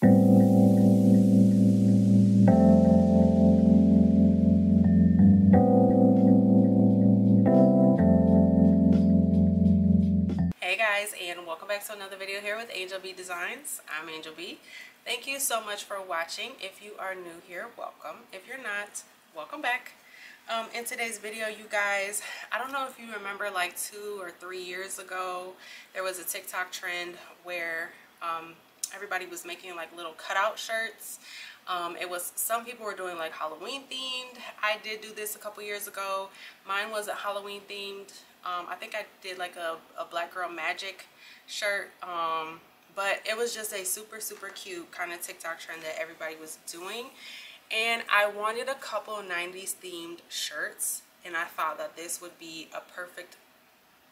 Hey guys, and welcome back to another video here with Angel B Designs. I'm Angel B. Thank you so much for watching. If you are new here, welcome. If you're not, welcome back. In today's video, you guys, I don't know if you remember, like 2 or 3 years ago, there was a TikTok trend where everybody was making like little cutout shirts. Some people were doing like Halloween themed. I did do this a couple years ago. Mine wasn't Halloween themed. I think I did like a Black Girl Magic shirt, but it was just a super cute kind of TikTok trend that everybody was doing, and I wanted a couple 90s themed shirts, and I thought that this would be a perfect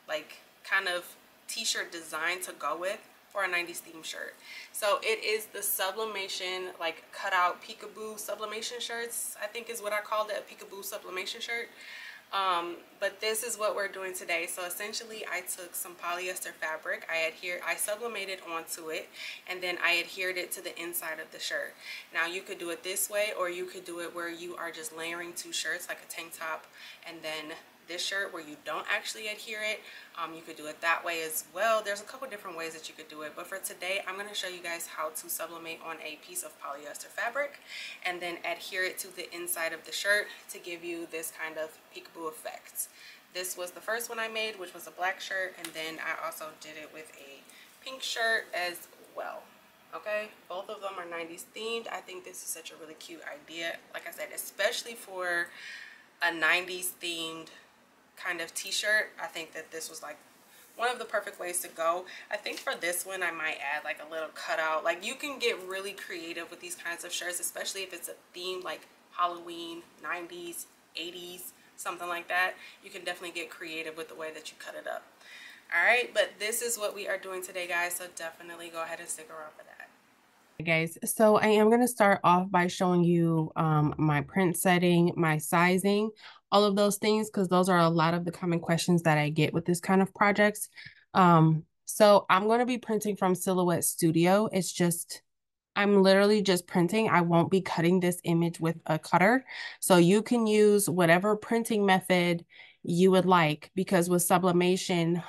like kind of t-shirt design to go with for a 90s theme shirt. So it is the Sublimation like cutout peekaboo sublimation shirts, I think is what I called it, a peekaboo sublimation shirt. But this is what we're doing today. So essentially I took some polyester fabric, I sublimated onto it, and then I adhered it to the inside of the shirt. Now you could do it this way, or you could do it where you are just layering two shirts, like a tank top and then this shirt, where you don't actually adhere it. You could do it that way as well. There's a couple different ways that you could do it, but for today I'm going to show you guys how to sublimate on a piece of polyester fabric and then adhere it to the inside of the shirt to give you this kind of peekaboo effect. This was the first one I made, which was a black shirt, and then I also did it with a pink shirt as well. Okay, both of them are 90s themed. I think this is such a really cute idea, like I said, especially for a 90s themed kind of t-shirt. I think that this was like one of the perfect ways to go. I think for this one I might add like a little cutout. Like, you can get really creative with these kinds of shirts, especially if it's a theme like Halloween, 90s, 80s, something like that. You can definitely get creative with the way that you cut it up. All right, but this is what we are doing today, guys, so definitely go ahead and stick around for that. Guys, so I am going to start off by showing you my print setting, my sizing, all of those things, because those are a lot of the common questions that I get with this kind of projects. So I'm going to be printing from Silhouette Studio. I'm literally just printing. I won't be cutting this image with a cutter. So you can use whatever printing method you would like, because with sublimation,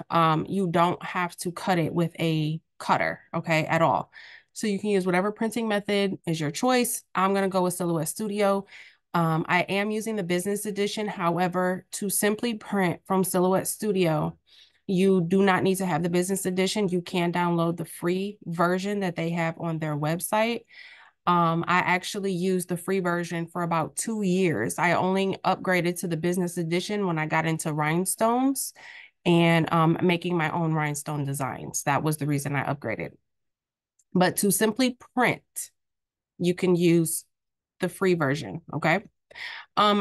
you don't have to cut it with a cutter, okay, at all. So you can use whatever printing method is your choice. I'm going to go with Silhouette Studio. I am using the business edition. However, to simply print from Silhouette Studio, you do not need to have the business edition. You can download the free version that they have on their website. I actually used the free version for about 2 years. I only upgraded to the business edition when I got into rhinestones and making my own rhinestone designs. That was the reason I upgraded. But to simply print, you can use the free version, okay?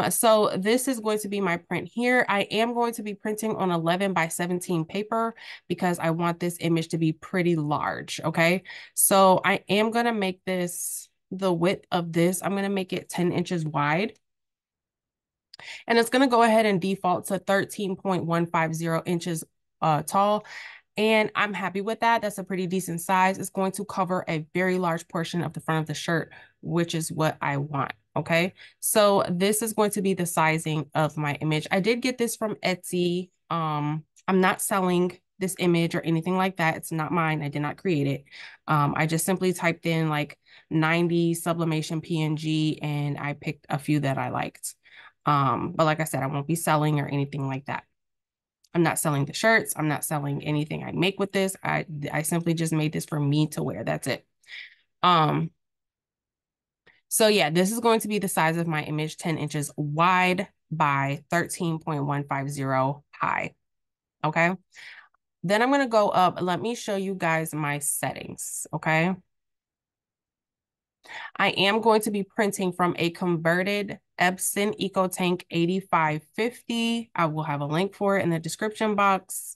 So this is going to be my print here. I am going to be printing on 11 by 17 paper because I want this image to be pretty large, okay? So I am going to make this, the width of this, I'm going to make it 10 inches wide. And it's going to go ahead and default to 13.150 inches tall. And I'm happy with that. That's a pretty decent size. It's going to cover a very large portion of the front of the shirt, which is what I want. Okay, so this is going to be the sizing of my image. I did get this from Etsy. I'm not selling this image or anything like that. It's not mine. I did not create it. I just simply typed in like 90 sublimation PNG and I picked a few that I liked. But like I said, I won't be selling or anything like that. I'm not selling the shirts. I'm not selling anything I make with this. I simply just made this for me to wear. That's it. So yeah, this is going to be the size of my image, 10 inches wide by 13.150 high. Okay. Then I'm going to go up. Let me show you guys my settings. Okay. I am going to be printing from a converted Epson EcoTank 8550. I will have a link for it in the description box.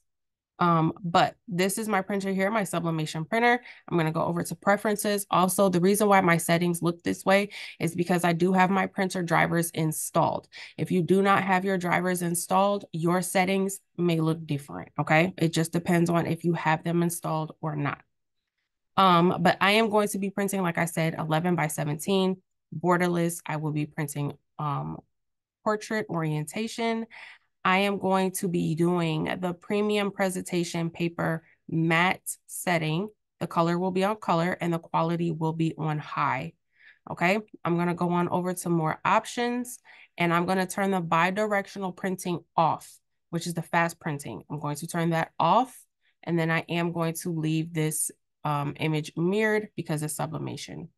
But this is my printer here, my sublimation printer. I'm going to go over to preferences. Also, the reason why my settings look this way is because I do have my printer drivers installed. If you do not have your drivers installed, your settings may look different. Okay. It just depends on if you have them installed or not. But I am going to be printing, like I said, 11 by 17 borderless. I will be printing portrait orientation. I am going to be doing the premium presentation paper matte setting. The color will be on color and the quality will be on high. Okay, I'm going to go on over to more options, and I'm going to turn the bi-directional printing off, which is the fast printing. I'm going to turn that off, and then I am going to leave this image mirrored because it's sublimation.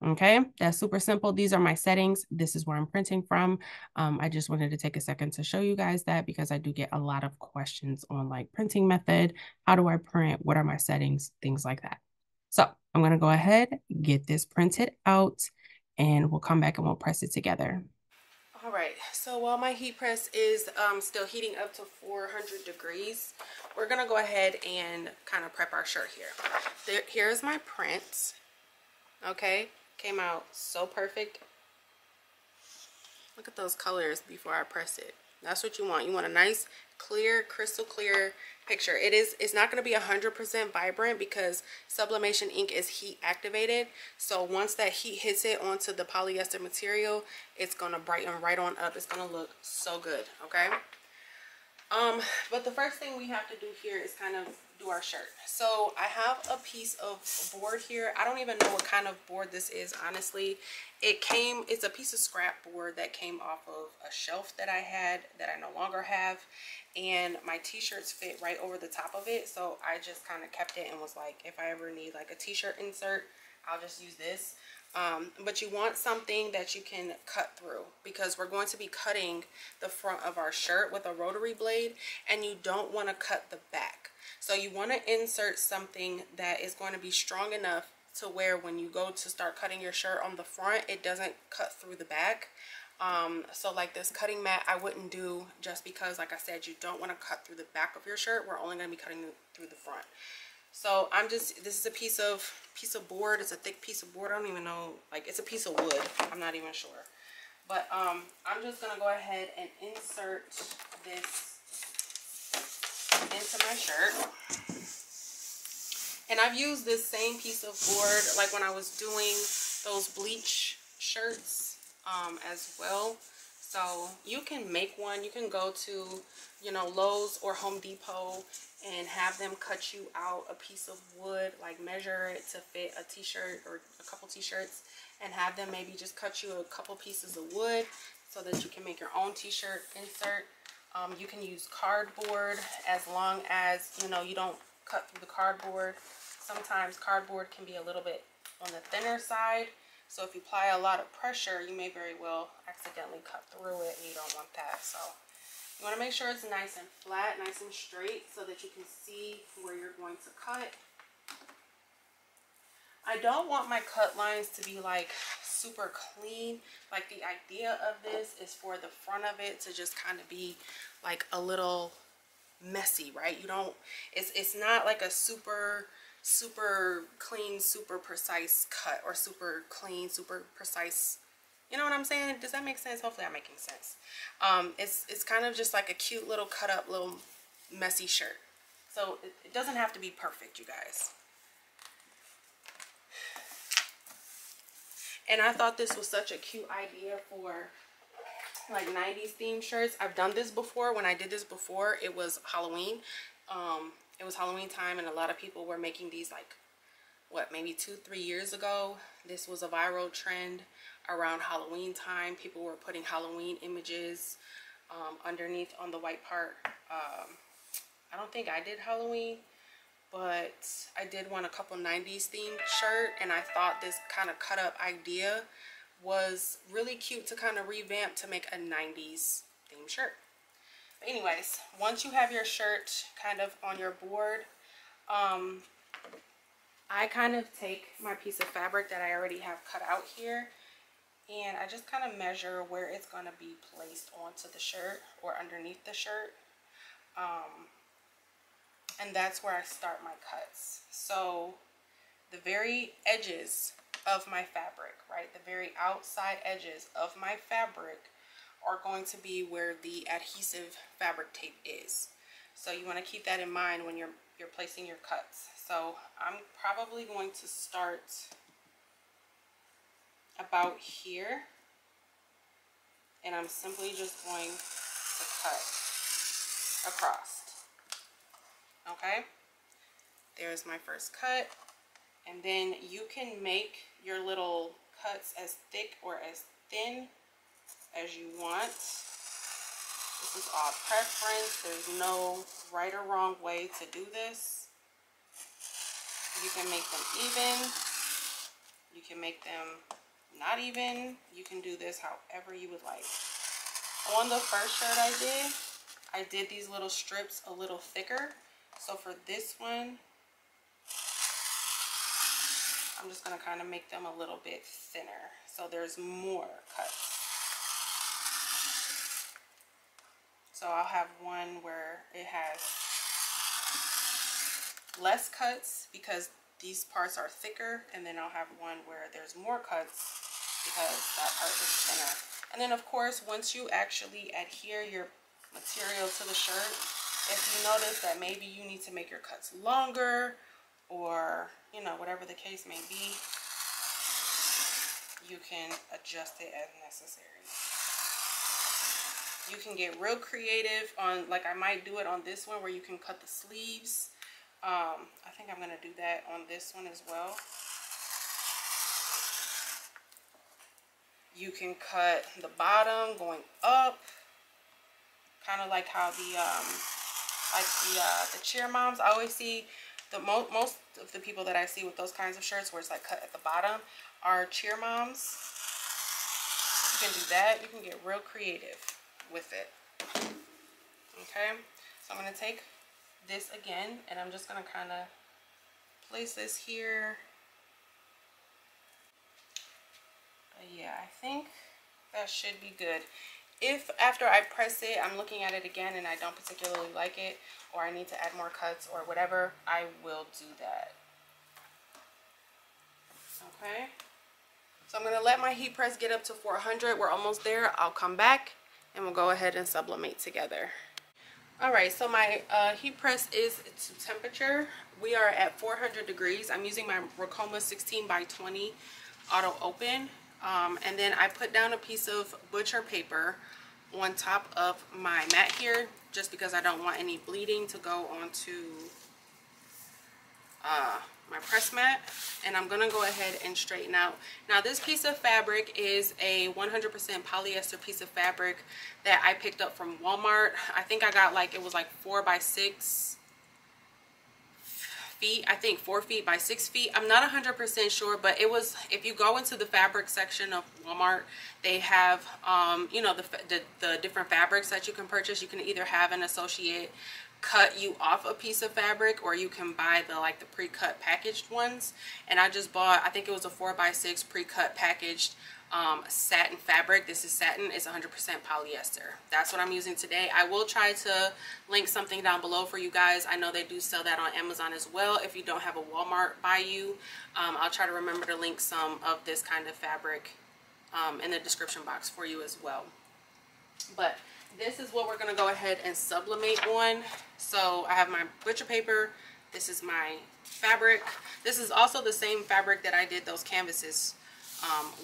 Okay, that's super simple. These are my settings. This is where I'm printing from. I just wanted to take a second to show you guys that because I do get a lot of questions on like printing method. How do I print? What are my settings? Things like that. So I'm going to go ahead, get this printed out, and we'll come back and we'll press it together. All right, so while my heat press is still heating up to 400 degrees, we're gonna go ahead and kind of prep our shirt here. Here's my print. Okay, came out so perfect. Look at those colors before I press it. That's what you want. You want a nice, clear, crystal clear picture. It's not going to be 100% vibrant because sublimation ink is heat activated. So once that heat hits it onto the polyester material, it's going to brighten right on up. It's going to look so good, okay? But the first thing we have to do here is kind of do our shirt. So I have a piece of board here. I don't even know what kind of board this is, honestly. It's a piece of scrap board that came off of a shelf that I had that I no longer have, and my t-shirts fit right over the top of it. So I just kind of kept it and was like, if I ever need like a t-shirt insert, I'll just use this. But you want something that you can cut through because we're going to be cutting the front of our shirt with a rotary blade, and you don't want to cut the back. So you want to insert something that is going to be strong enough to where when you go to start cutting your shirt on the front, it doesn't cut through the back. So like this cutting mat I wouldn't do, just because like I said, you don't want to cut through the back of your shirt. We're only going to be cutting through the front. So this is a piece of board. It's a thick piece of board. I don't even know, like it's a piece of wood. I'm not even sure. But I'm just gonna go ahead and insert this into my shirt. And I've used this same piece of board like when I was doing those bleach shirts as well. So you can make one. You can go to, you know, Lowe's or Home Depot and have them cut you out a piece of wood, like measure it to fit a t-shirt or a couple t-shirts, and have them maybe just cut you a couple pieces of wood so that you can make your own t-shirt insert. You can use cardboard as long as, you know, you don't cut through the cardboard. Sometimes cardboard can be a little bit on the thinner side. So if you apply a lot of pressure, you may very well accidentally cut through it, and you don't want that. So you want to make sure it's nice and flat, nice and straight, so that you can see where you're going to cut. I don't want my cut lines to be like super clean. Like the idea of this is for the front of it to just kind of be like a little messy, right? You don't, it's not like a super clean, super precise cut, or super clean, super precise, you know what I'm saying? Does that make sense? Hopefully I'm making sense. It's kind of just like a cute little cut up, little messy shirt. So it doesn't have to be perfect, you guys. And I thought this was such a cute idea for like 90s themed shirts. I've done this before. When I did this before, it was Halloween. It was Halloween time, and a lot of people were making these like, what, maybe 2-3 years ago. This was a viral trend around Halloween time. People were putting Halloween images underneath on the white part. I don't think I did Halloween, but I did want a couple 90s themed shirt, and I thought this kind of cut up idea was really cute to kind of revamp to make a 90s themed shirt. But anyways, once you have your shirt kind of on your board, I kind of take my piece of fabric that I already have cut out here, and I just kind of measure where it's going to be placed onto the shirt or underneath the shirt. And that's where I start my cuts. So the very edges of my fabric, right? The very outside edges of my fabric are going to be where the adhesive fabric tape is. So you want to keep that in mind when you're placing your cuts. So I'm probably going to start about here, and I'm simply just going to cut across. Okay, there's my first cut, and then you can make your little cuts as thick or as thin as you want. This is all preference. There's no right or wrong way to do this. You can make them even. You can make them not even. You can do this however you would like. On the first shirt I did these little strips a little thicker. So for this one, I'm just going to kind of make them a little bit thinner. So there's more cuts. So I'll have one where it has less cuts because these parts are thicker, and then I'll have one where there's more cuts because that part is thinner. And then of course, once you actually adhere your material to the shirt, if you notice that maybe you need to make your cuts longer, or you know, whatever the case may be, you can adjust it as necessary. You can get real creative on, like I might do it on this one where you can cut the sleeves. I think I'm going to do that on this one as well. You can cut the bottom going up, kind of like how the cheer moms. I always see most of the people that I see with those kinds of shirts where it's like cut at the bottom are cheer moms. You can do that. You can get real creative with it. Okay, so I'm going to take this again, and I'm just going to kind of place this here. But yeah, I think that should be good. If after I press it, I'm looking at it again and I don't particularly like it, or I need to add more cuts or whatever, I will do that. Okay, so I'm going to let my heat press get up to 400. We're almost there. I'll come back and we'll go ahead and sublimate together. All right, so my heat press is to temperature. We are at 400 degrees. I'm using my Romeo 16 by 20 auto open. And then I put down a piece of butcher paper on top of my mat here, just because I don't want any bleeding to go onto my press mat. And I'm gonna go ahead and straighten out. Now this piece of fabric is a 100% polyester piece of fabric that I picked up from Walmart. I think I got like, it was like 4 by 6 feet. I think 4 feet by 6 feet. I'm not 100% sure, but it was, if you go into the fabric section of Walmart, they have you know, the different fabrics that you can purchase. You can either have an associate cut you off a piece of fabric, or you can buy the like the pre-cut packaged ones. And I just bought, I think it was a 4 by 6 pre-cut packaged satin fabric. This is satin. It's 100% polyester. That's what I'm using today. I will try to link something down below for you guys. I know they do sell that on Amazon as well. If you don't have a Walmart by you, I'll try to remember to link some of this kind of fabric in the description box for you as well. But this is what we're going to go ahead and sublimate on. So I have my butcher paper. This is my fabric. This is also the same fabric that I did those canvases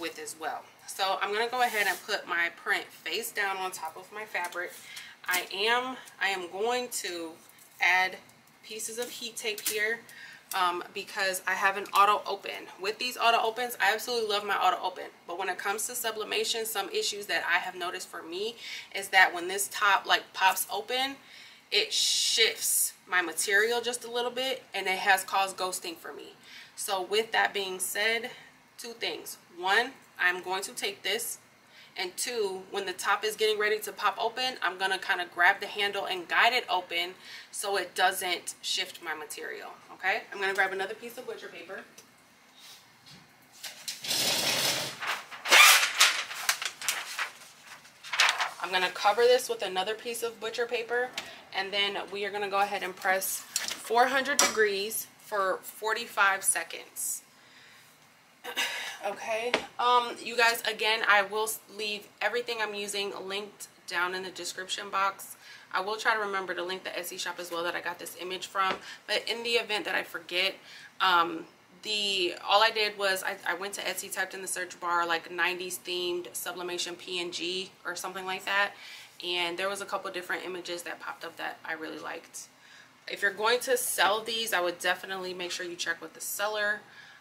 with as well. So I'm going to go ahead and put my print face down on top of my fabric. I am going to add pieces of heat tape here because I have an auto open. With these auto opens, I absolutely love my auto open, but when it comes to sublimation, some issues that I have noticed for me is that when this top like pops open, it shifts my material just a little bit, and it has caused ghosting for me. So with that being said, two things. One, I'm going to take this, and two, when the top is getting ready to pop open, I'm going to kind of grab the handle and guide it open so it doesn't shift my material. Okay, I'm going to grab another piece of butcher paper. I'm going to cover this with another piece of butcher paper, and then we are going to go ahead and press 400 degrees for 45 seconds. Okay, you guys, again, I will leave everything I'm using linked down in the description box. I will try to remember to link the Etsy shop as well that I got this image from. But in the event that I forget, all I did was I went to Etsy, typed in the search bar like 90s themed sublimation PNG or something like that, and there was a couple different images that popped up that I really liked. If you're going to sell these, I would definitely make sure you check with the seller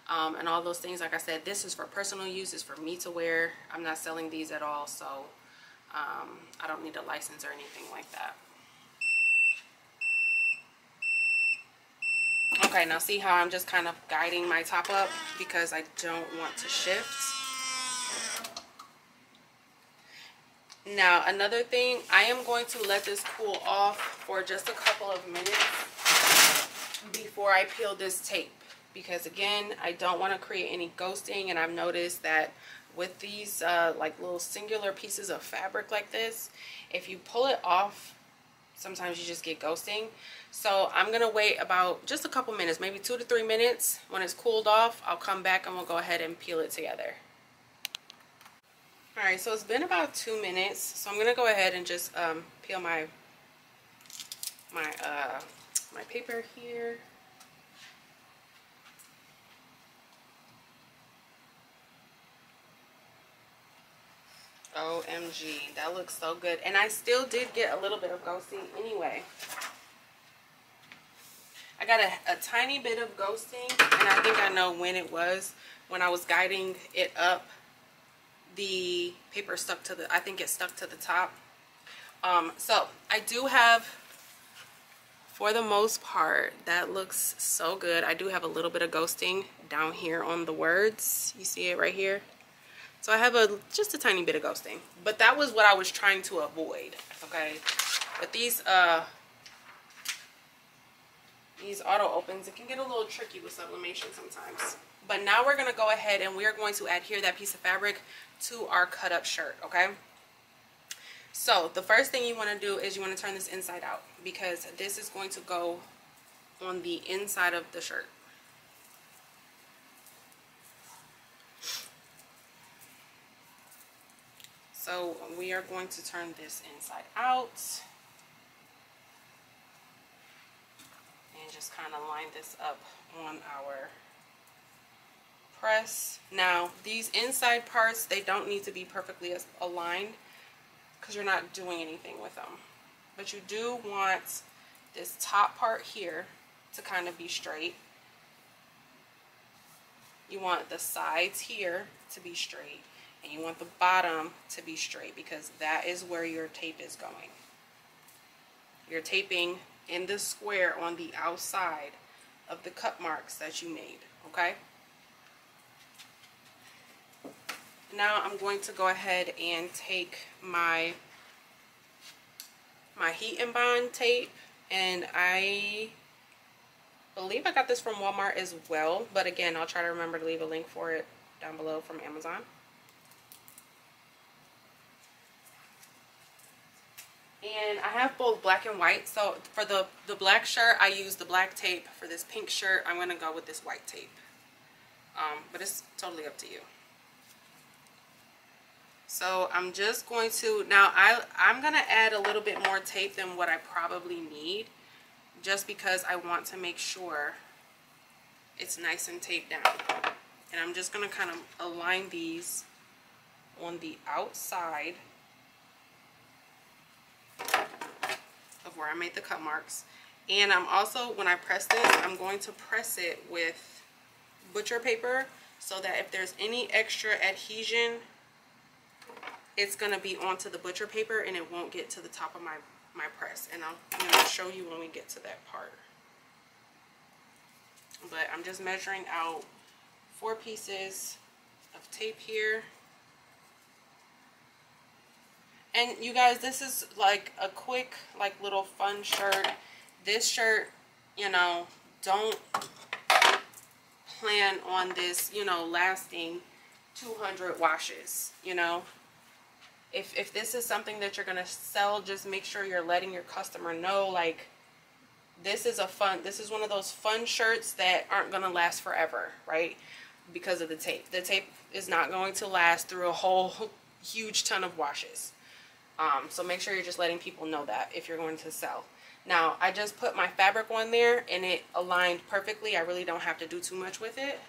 and all those things. Like I said, this is for personal use. It's for me to wear. I'm not selling these at all, so I don't need a license or anything like that. Okay, now see how I'm just kind of guiding my top up because I don't want to shift. Now, another thing, I am going to let this cool off for just a couple of minutes before I peel this tape, because again, I don't want to create any ghosting, and I've noticed that with these like little singular pieces of fabric like this, if you pull it off, sometimes you just get ghosting. So I'm gonna wait about just a couple minutes, maybe 2 to 3 minutes. When it's cooled off, I'll come back and we'll go ahead and peel it together. All right, so it's been about 2 minutes, so I'm gonna go ahead and just peel my paper here. OMG, that looks so good. And I still did get a little bit of ghosting anyway. I got a tiny bit of ghosting, and I think I know when it was. When I was guiding it up, the paper stuck to the, I think it stuck to the top. So I do have, for the most part, that looks so good. I do have a little bit of ghosting down here on the words. You see it right here? So I have just a tiny bit of ghosting, but that was what I was trying to avoid, okay? But these auto opens, it can get a little tricky with sublimation sometimes. But now we're gonna go ahead and we are going to adhere that piece of fabric to our cut up shirt, okay? So the first thing you wanna do is you wanna turn this inside out, because this is going to go on the inside of the shirt. So we are going to turn this inside out and just kind of line this up on our press. Now these inside parts, they don't need to be perfectly aligned because you're not doing anything with them. But you do want this top part here to kind of be straight. You want the sides here to be straight. And you want the bottom to be straight, because that is where your tape is going. You're taping in the square on the outside of the cut marks that you made, okay? Now I'm going to go ahead and take my heat and bond tape, and I believe I got this from Walmart as well, but again, I'll try to remember to leave a link for it down below from Amazon. And I have both black and white. So for the black shirt, I use the black tape. For this pink shirt, I'm going to go with this white tape. But it's totally up to you. So I'm just going to, now I'm going to add a little bit more tape than what I probably need, just because I want to make sure it's nice and taped down. And I'm just going to kind of align these on the outside of where I made the cut marks. And I'm also, when I press this, I'm going to press it with butcher paper so that if there's any extra adhesion, it's going to be onto the butcher paper and it won't get to the top of my press. And I'm going to show you when we get to that part. But I'm just measuring out 4 pieces of tape here. And you guys, this is like a quick, like little fun shirt. This shirt, you know, don't plan on this, you know, lasting 200 washes, you know. If this is something that you're going to sell, just make sure you're letting your customer know, like, this is one of those fun shirts that aren't going to last forever, right? Because of the tape. The tape is not going to last through a whole huge ton of washes. So make sure you're just letting people know that if you're going to sell. Now, I just put my fabric on there and it aligned perfectly. I really don't have to do too much with it.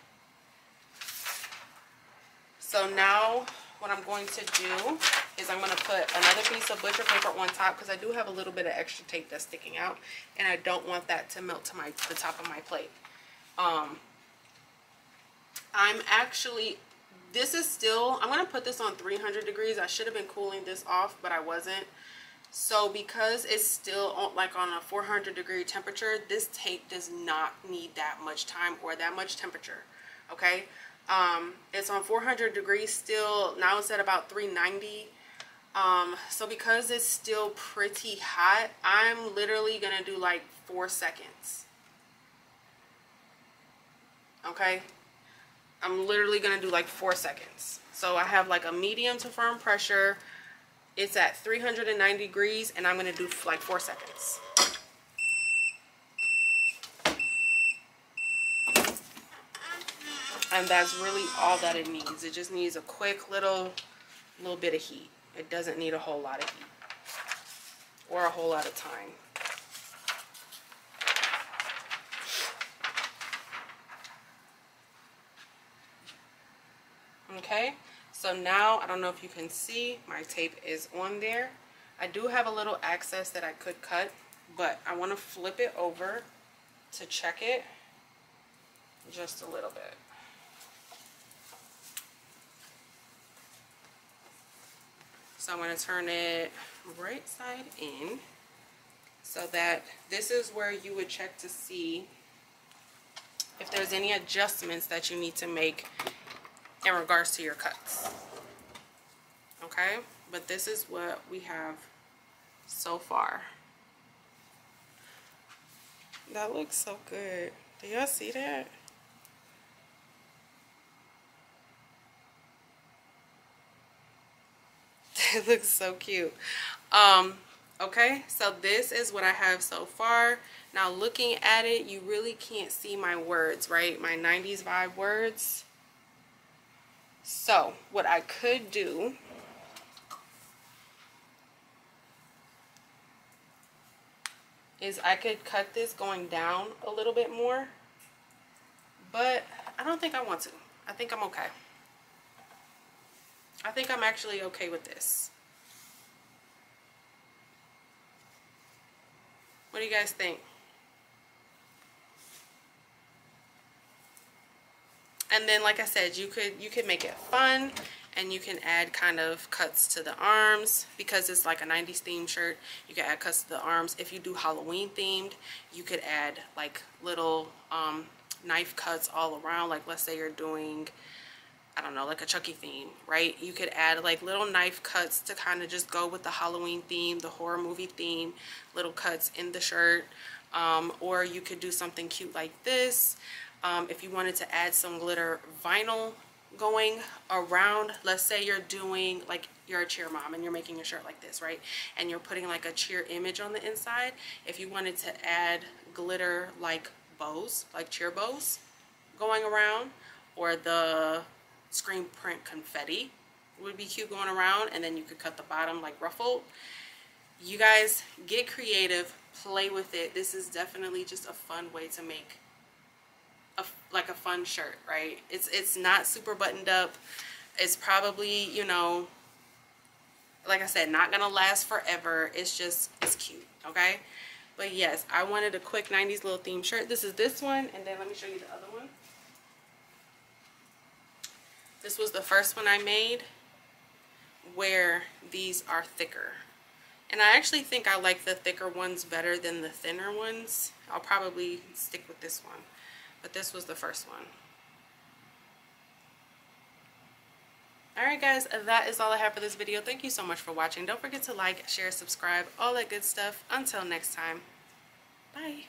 So now what I'm going to do is I'm going to put another piece of butcher paper on top because I do have a little bit of extra tape that's sticking out and I don't want that to melt to the top of my plate. I'm actually, this is still, I'm going to put this on 300 degrees. I should have been cooling this off, but I wasn't. So because it's still on, like on a 400 degree temperature, this tape does not need that much time or that much temperature. Okay. It's on 400 degrees still. Now it's at about 390. So because it's still pretty hot, I'm literally going to do like 4 seconds. Okay. I'm literally going to do like 4 seconds. So I have like a medium to firm pressure. It's at 390 degrees and I'm going to do like 4 seconds. And that's really all that it needs. It just needs a quick little bit of heat. It doesn't need a whole lot of heat or a whole lot of time. Okay, so now I don't know if you can see, my tape is on there. I do have a little excess that I could cut, but I want to flip it over to check it just a little bit. So I'm going to turn it right side in so that this is where you would check to see if there's any adjustments that you need to make in regards to your cuts. Okay, but this is what we have so far. That looks so good. Do y'all see that? It looks so cute. Okay, so this is what I have so far. Now looking at it, you really can't see my words, right? My 90s vibe words. So what I could do is I could cut this going down a little bit more, but I don't think I want to. I think I'm okay. I think I'm actually okay with this. What do you guys think? And then, like I said, you could make it fun, and you can add kind of cuts to the arms because it's like a 90s themed shirt. You can add cuts to the arms. If you do Halloween themed, you could add like little knife cuts all around. Like let's say you're doing, I don't know, like a Chucky theme, right? You could add like little knife cuts to kind of just go with the Halloween theme, the horror movie theme, little cuts in the shirt. Or you could do something cute like this. If you wanted to add some glitter vinyl going around, let's say you're doing like you're a cheer mom and you're making a shirt like this, right? And you're putting like a cheer image on the inside. If you wanted to add glitter like bows, like cheer bows going around, or the screen print confetti would be cute going around, and then you could cut the bottom like ruffled. You guys get creative, play with it. This is definitely just a fun way to make like a fun shirt, right? It's not super buttoned up. It's probably, you know, like I said, not gonna last forever. It's cute, okay? But yes, I wanted a quick 90s little theme shirt. This is this one, and then let me show you the other one. This was the first one I made where these are thicker. And I actually think I like the thicker ones better than the thinner ones. I'll probably stick with this one. But this was the first one. Alright guys, that is all I have for this video. Thank you so much for watching. Don't forget to like, share, subscribe, all that good stuff. Until next time, bye.